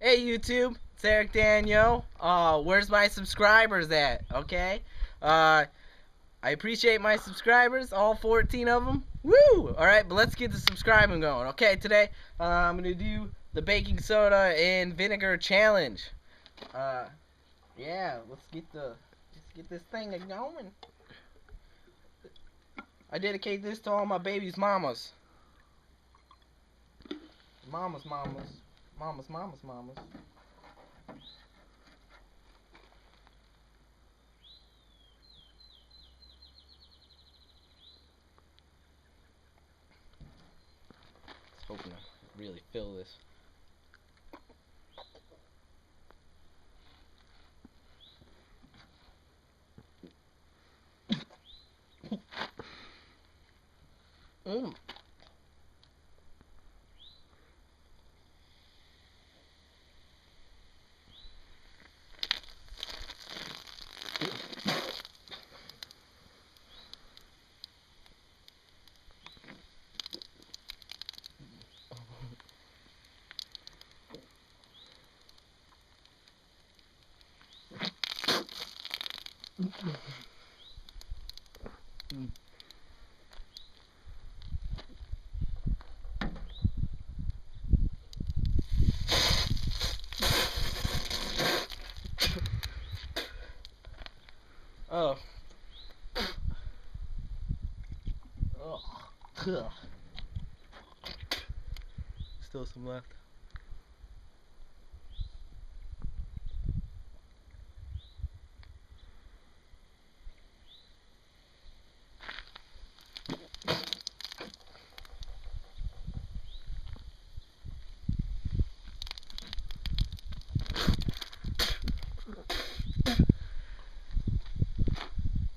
Hey YouTube, it's Eric Daniel. Where's my subscribers at? Okay. I appreciate my subscribers, all 14 of them. Woo! Alright, but let's get the subscribing going. Okay, today I'm gonna do the baking soda and vinegar challenge. Yeah, let's get this thing going. I dedicate this to all my baby's mamas. Mamas. Hoping to really fill this. Mmm. Oh. Ugh. Still some left.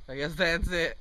I guess that's it.